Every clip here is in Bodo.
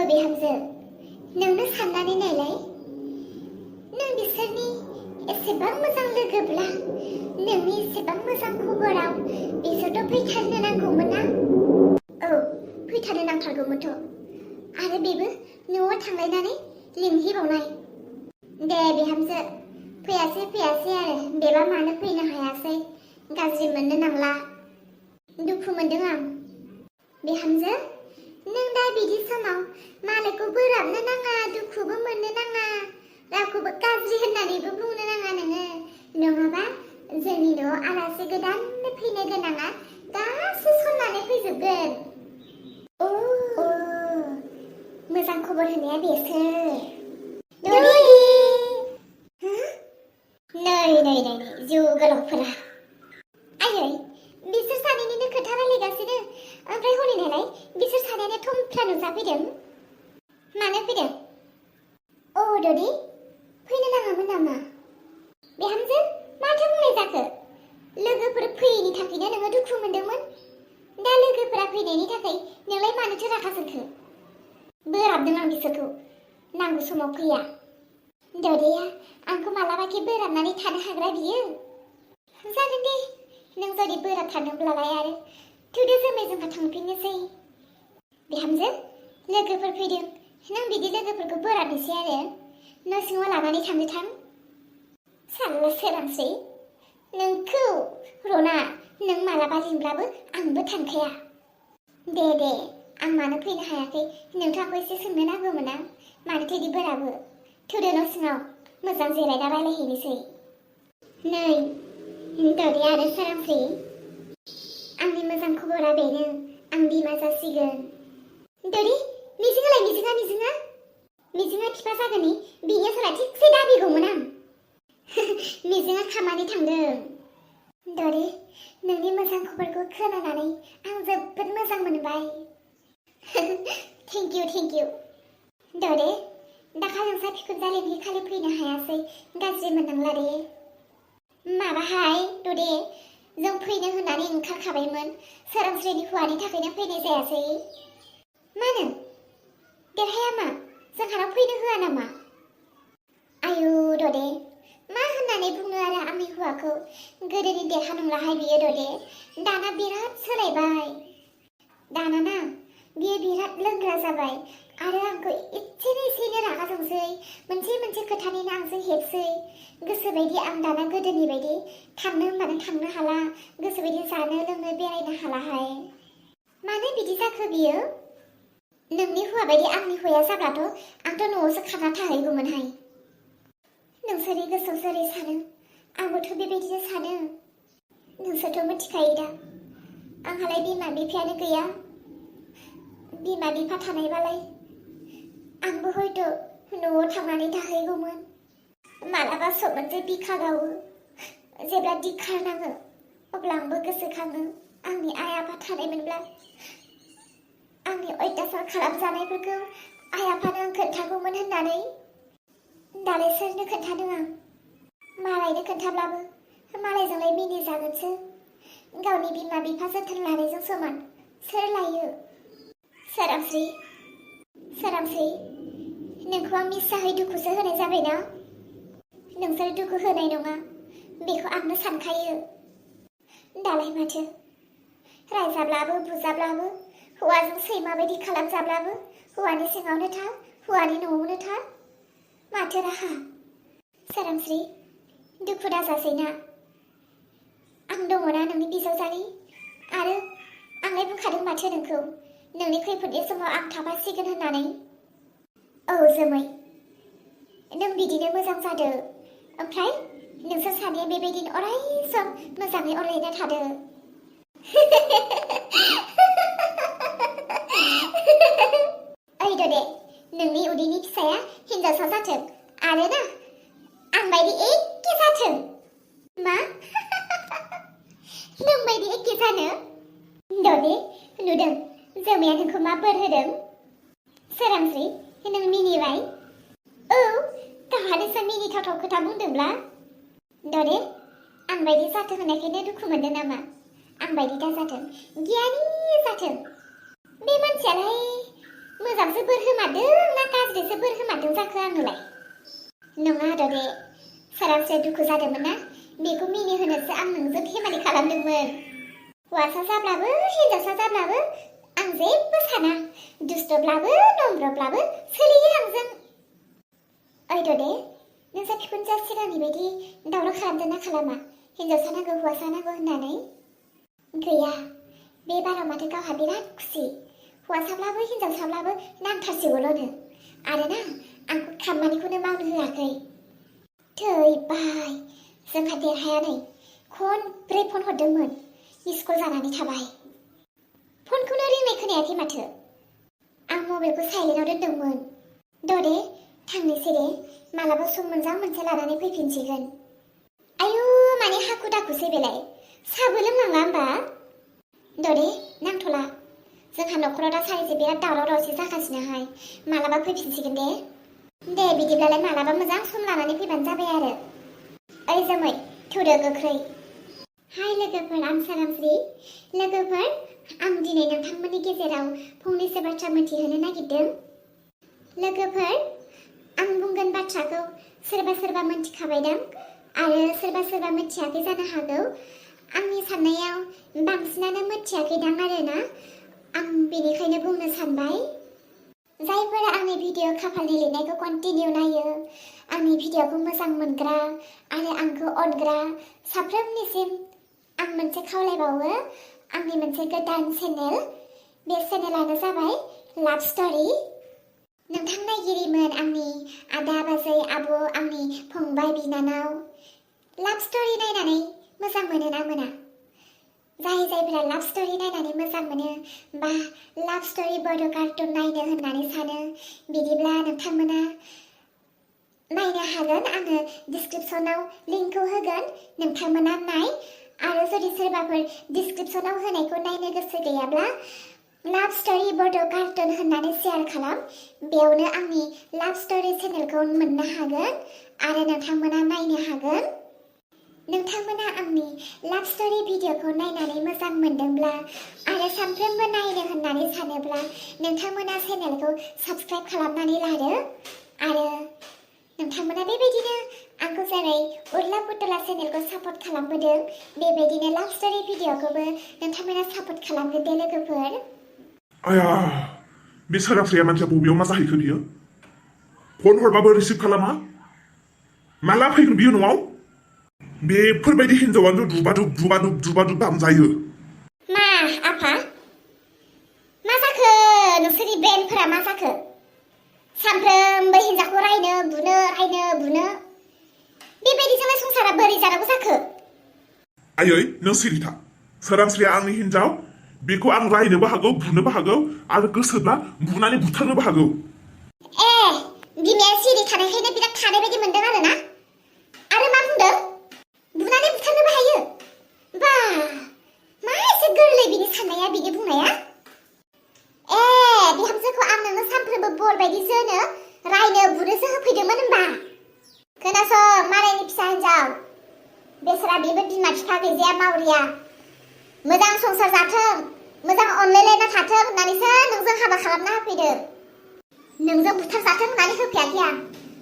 बिहामजो नोंनो साननानै नायलाय नों बिसोरनि एसेबां मोजां लोगोब्ला नोंनि एसेबां मोजां खबराव बिसोरथ' फैथारनो नांगौमोन ना औ फैथारनो नांथारगौमोनथ' आरो बेबो न'आव थांलायनानै लिंहैबावनाय दे बिहामजो फैयासै आरो बेबा मानो फैनो हायासै गाज्रि मोननो नांला दुखु मोनदों आं बिहामजो नों दा बिदि समाव मालायखौ बोराबनो नाङा दुखुबो मोननो नाङा रावखौबो गाज्रि होननानैबो बुंनो नाङा नोङो नङाबा जोंनि न'आव आलासि गोदान फैनो गोनाङा गासै सननानै फैजोबगोन मोजां खबर होनाया बेसो नै जिउ गोलावफोरा आयै बिसोर सानैनिनो खोथा रायलायगासिनो ओमफ्राय हनै नालाय बिसोर सानैयानो थमफ्रा नुजाफैदों मानो फैदों अ ददि फैनो नाङामोन नामा बिहामजो माथो बुंनाय जाखो लोगोफोर फैयैनि थाखायनो नोङो दुखु मोनदोंमोन दा लोगोफोरा फैनायनि थाखाय नोंलाय मानोथो रागा जोंखो बोराबदों आं बिसोरखौ नांगौ समाव फैया ददेया आंखौ मालाबाखि बोराबनानै थानो हाग्रा बियो जागोन दे नों जुदि बोराबथारदोंब्लालाय आरो थुदो जोमै जोंहा थांफिननोसै बिहामजो लोगोफोर फैदों नों बिदि लोगोफोरखौ बोराबनोसै आरो न' सिङाव लानानै थांनो थां सारला सोरांसै नोंखौ रना नों मालाबा लिंब्लाबो आंबो थांखाया दे आं मानो फैनो हायाखै नोंथांखौ एसे सोंनो नांगौमोन आं मानोथो इदि बोराबो थुदो न' सिङाव मोजां जिरायना रायलायहैनोसै नै ददे आरो सोरांसै आंनि मोजां खबरा बेनो आं बिमा जासिगोन ददे मिजिङा बिफा जागोननि बिनि सोला थिगसे दाबिगौमोन आं मिजिङा खामानि थांदों ददे नोंनि मोजां खबरखौ खोनानानै आं जोबोद मोजां मोनबाय थेंक इउ ददे दाखालि नोंसा बिखुनजालि खालि फैनो हायासै गाज्रि मोननांला दे माबाहाय ददे जों फैनो होननानै ओंखारखाबायमोन सोरांस्रिनि हौवानि थाखायनो फैनाय जायासै मानो देरहाया मा जोंहानाव फैनो होआ नामा आयु ददे मा होननानै बुंनो आरो आंनि हौवाखौ गोदोनि देरहा नंलाहाय बियो ददे दाना बिराद सोलायबाय दाना ना बियो बिराद लोंग्रा जाबाय आरो आंखौ एसेनो रागा जोंसै मोनसे खोथानिनो आंजों हेबसै गोसोबायदि आं दाना गोदोनि बायदि थांनो होनबानो थांनो हाला गोसोबायदि जानो लोंनो बेरायनो हालाहाय मानो बिदि जाखो बियो नोंनि हौवा बायदि आंनि हौवाया जाब्लाथ' आंथ' न'आवसो खाना थाहैगौमोनहाय नोंसोरनि गोसोआव जेरै सानो आंबोथ' बेबायदिनो सानो नोंसोरथ' मिथिखायो दा आंहालाय बिमा बिफायानो गैया बिमा बिफा थानायबालाय आंबो हयथ' न'आव थांनानै थाहैगौमोन मालाबा सबनजों बिखा गावो जेब्ला दिखार नाङो अब्ला आंबो गोसोखाङो आंनि आइ आफा थानायमोनब्ला आंनि अयथासार खालामजानायफोरखौ आइ आफानो आं खोन्थागौमोन होननानै दालाय सोरनो खोन्थादों आं मालायनो खोन्थाब्लाबो मालायजोंलाय मिनिजागोनसो गावनि बिमा बिफा जोथोन लानायजों समान सोर लायो सोरांस्रि नोंखौ आं मिसाहै दुखुसो होनाय जाबायना नोंसोर दुखु होनाय नङा बेखौ आंनो सानखायो दालाय माथो रायजाब्लाबो बुजाब्लाबो हौवाजों सैमा बायदि खालामजाब्लाबो हौवानि सिङावनो था हौवानि न'आवनो था माथो राहा सोरांस्रि दुखु दाजासैना आं दङना नोंनि बिजावजालि आरो आंलाय बुंखादों माथो नोंखौ नोंनि खैफोदनि समाव आं थाफासिगोन होननानै औ जोमै नों बिदिनो मोजां जादो ओमफ्राय नोंसोर सानैया बेबायदिनो अराय सम मोजाङै अनलायना थादो ओइ ददे नोंनि उदैनि फिसाया हिनजावसा जाथों आरो ना आं बायदि एखे जाथों मा नों बायदि एखे जानो ददे नुदों जोमैया नोंखौ मा बोर होदों सोरांस्रि नों मिनिबाय औ गाहानोसो मिनिथावथाव खोथा बुंदोंब्ला ददे आं बायदि जाथों होननायखायनो दुखु मोनदों नामा आं बायदि दा जाथों गियानि जाथों बे मानसियालाय मोजांसो बोर होमारदों बेसेसो बोर होमारदों जाखो आंनोलाय? नङा दे सारांसे दुखु जादोंमोन ना बेखौ मिनिहोनोसो आं नोंजों फेमालि खालामदोंमोन। हौवासा जाब्लाबो हिनजावसा जाब्लाबो आं जेबो साना, दुस्थब्लाबो नम्रब्लाबो सोलियो आंजों। ओइ दे नोंसा बिखुनजोआ सिगांनि बायदि दावराव खालामदों ना खालामा हिनजावसा नांगौ हौवासा नांगौ होननानै? गैया, बे बाराव माथो गावहा बिराद खुसि, हौवासाब्लाबो हिनजावसाब्लाबो नांथारसिगौल'नो, आरोना आंखौ खामानिखौनो मावनो होआखै। थैबाय, जोंहा देरहायानै खनब्रै फन हरदोंमोन, मिसकल जानानै थाबाय। फनखौनो रिंनाय खोनायाखै माथो। आं मबाइलखौ साइलेन्टआव दोनदोंमोन। दे थांनोसै दे, मालाबा सम मोजां मोनसे लानानै फैफिनसिगोन। आयु माने हाखु दाखुसै बेलाय, साहाबो लोंनांला होमबा? दे नांथ'ला, जोंहा न'खराव दा सानैसो बिराद दावराव दावसि जागासिनोहाय, मालाबा फैफिनसिगोन दे। दे बिदिब्लालाय मालाबा मोजां सम लानानै फैबानो जाबाय आरो। ओइ जोमै थौदो गोख्रै। हाय लोगोफोर, आं सोरांस्रि। लोगोफोर, आं दिनै नोंथांमोननि गेजेराव फंनैसो बाथ्रा मिथिहोनो नागिरदों। लोगोफोर, आं बुंगोन बाथ्राखौ सोरबा सोरबा मिथिखाबायदां आरो सोरबा सोरबा मिथियाखै जानो हागौ। आंनि साननायाव बांसिनानो मिथियाखैदां आरोना, आं बेनिखायनो बुंनो सानबाय। जायफोरा आंनि भिडिअ खाफालनि लिरनायखौ कन्टिनिउ नायो, आंनि भिडिअखौ मोजां मोनग्रा आरो आंखौ अनग्रा साफ्रोमनिसिम आं मोनसे खावलायबावो, आंनि मोनसे गोदान चेनेल, बे चेनेलानो जाबाय लाभ स्ट'रि। नोंथां नायगिरिमोन, आंनि आदा बाजै आब', आंनि फंबाय बिनानाव, लाभ स्ट'रि नायनानै मोजां मोनो ना मोना? जायफोरा लाभ स्ट'रि नायनानै मोजां मोनो बा लाभ स्ट'रि बड' कार्टुन नायनो होननानै सानो, बिदिब्ला नोंथांमोना नायनो हागोन। आङो डिसक्रिपसनाव लिंकखौ होगोन, नोंथांमोना नाय। आरो जुदि सोरबाफोर डिसक्रिपसनाव होनायखौ नायनो गोसो गैयाब्ला लाभ स्ट'रि बड' कार्टुन होननानै शेयार खालाम, बेयावनो आंनि लाभ स्ट'रि चेनेलखौ मोननो हागोन आरो नोंथांमोना नायनो हागोन। नोंथांमोना आंनि लाभ स्ट'रि भिडिअखौ नायनानै मोजां मोनदोंब्ला आरो सानफ्रोमबो नायनो होननानै सानोब्ला नोंथांमोना चेनेलखौ साबस्क्राइब खालामनानै लादो। आरो नोंथांमोना बेबायदिनो आंखौ जेरै उर्ला पुतला चेनेलखौ सापर्ट खालामबोदों, बेबायदिनो लाभ स्ट'रि भिडिअखौबो नोंथांमोना सापर्ट खालामगोन दे लोगोफोर। आया, बे सोरांस्रिया मानसिया बबेयाव मा जाहैखो बियो? फन हरबाबो रिसिभ खालामा, माला फैगोन बियो न'आव? बेफोरबायदि हिनजावानो दुबादुब दामजायो। मा आफा, मा जाखो? नोंसोरनि ब्रेनफोरा मा जाखो? सानफ्रोमबो हिनजावखौ रायनो बुनो, बेबायदिजोंलाय संसारा बोरै जानांगौ जाखो? आयै नों सिरि था, सोरांस्रिया आंनि हिनजाव, बेखौ आं रायनोबो हागौ, बुनोबो हागौ आरो गोसोब्ला बुनानै बुथारनोबो हागौ। ए, बिमाया सिरि थानायखायनो बिराद थानाय बायदि मोनदों आरो ना? आरो मा बुंदों? बुनानै बुथारनोबो हायो? बा, मा एसे गोरलै बिनि साननाया, बिनि बुंनाया। ए, बिहामजोखौ आं नोंनो सानफ्रोमबो बर बायदि जोनो रायनो बुनोसो होफैदोंमोन होनबा? खोनासं मालायनि फिसा हिनजाव, बेसरा बेबो बिमा बिफा गैजाया मावरिया, मोजां संसार जाथों, मोजां अनलायलायना थाथों होननानैसो नोंजों हाबा खालामना होफैदों। नोंजों बुथारजाथों होननानै होफैयाखै आं।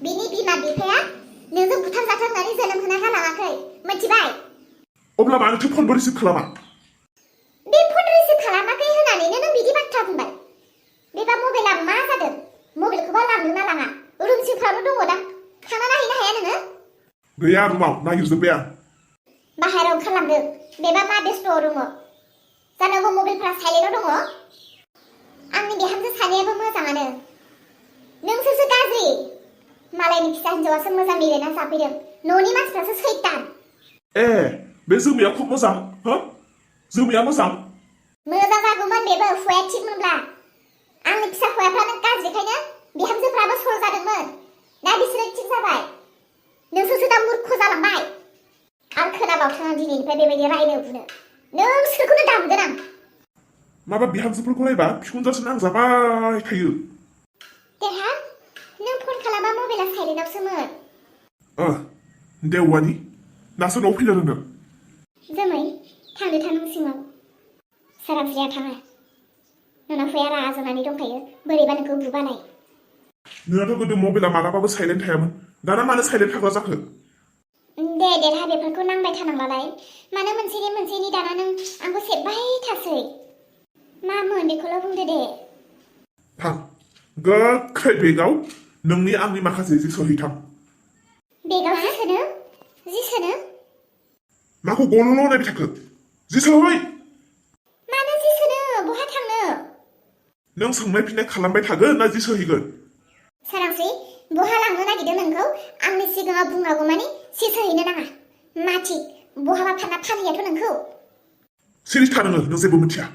बिनि बिमा बिफाया नोंजों बुथारजाथों होननानै जोनोम होना गालाङाखै, मिथिबाय? अब्ला मानोथो फनबो रिसिभ खालामा? बे फन रिसिभ खालामाखै होननानैनो नों बिदि बाथ्रा बुंबाय। बेबा मबाइला मा जादों? मबाइलखौबा लांनो ना लाङा? रुम सिंफ्रावनो दङ दां, थांना नायहैनो हाया नोङो? गैया, रुमाव नागिरजोब्बाय आं। बाहेरायाव ओंखारलांदों, बेबा मा बेस्थ'आव दङ? जानांगौ मबाइलफ्रा साइलेन्टआव दङ। आंनि बिहामजो सानैयाबो मोजाङानो, नोंसोरसो गाज्रि। मालायनि फिसा हिनजावासो मोजां मिलायना जाफैदों, न'नि मानसिफ्रासो सैतान। ए, बे जोमैया खुब मोजां, हो? जोमैया मोजां? मोजां जागौमोन बेबो, हुवाया थिगमोनब्ला। आंनि फिसा हुवाफ्रानो गाज्रिखायनो बिहामजोफ्राबो सर जादोंमोन। दा बिसोरो थिग जाबाय, नोंसोरसो दा मुर्ख जालांबाय। आं खोनाबावथों आं दिनैनिफ्राय बेबायदि रायनो बुनो, नोंसोरखौनो दामगोन आं। माबा बिहामजोफोरखौ नायबा बिखुनजोसो नांजाबाय थायो। देहा, नों फन खालामबा मबाइला साइलेन्टआवसोमोन। देवानि, दासो न'आव फैनो रोंदों। जोमै, थांदो थां नों सिङाव। सोरांस्रिया थाङा, नोंना हुवाया रागा जोंनानै दंखायो, बोरैबा नोंखौ बुबालाय। नोंनाथ' गोदो मबाइला मालाबाबो साइलेन्ट थायामोन दाना मानो साइलेन्ट थाग्रा जाखो दे देरहा बेफोरखौ नांबाय थानांलालाय मानो मोनसेनि दाना नों आंखौ सेबबाय थासै मामोन बेखौल' बुंदो दे थां गोख्रै बेगाव नोंनि आंनि माखासे जि सोहैथां बेगाव जि सोनो माखौ गल' नायबाय थाखो जि सोहै मानो जि सोनो बहा थांनो नों सोंनाय फिननाय खालामबाय थागोन ना जि सोहैगोन सारांस्रि बहा लांनो नागिरदों नोंखौ आंनि सिगाङाव बुंनांगौ माने सि सोहैनो नाङा माथि बहाबा फानना फानहैयाथ' नोंखौ सिरि था नोङो नों जेबो मिथिया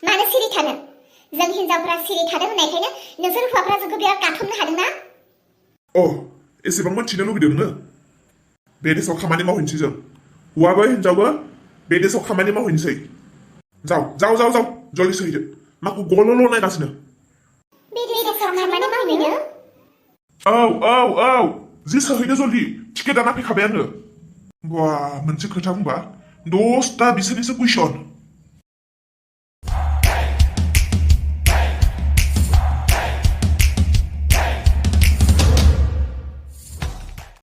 मानो सिरि थानो जों हिनजावफ्रा सिरि थादों होननायखायनो नोंसोर हौवाफ्रा जोंखौ बिराद गाथमनो हादोंना अ एसेबां मिथिनो लुगैदों नोङो बे देशआव खामानि मावहैनोसै जों हौवाबो हिनजावबो बे देशआव खामानि मावहैनोसै जाव जल्दि सोहैदो माखौ गल' नायगासिनो बे देशआव खामानि मावहैनो औ जि सोहैदो जल्दि टिकेट दाना फैखाबायानो बा मोनसे खोथा बुंबा 10टा बिसोरनिसो कुइसन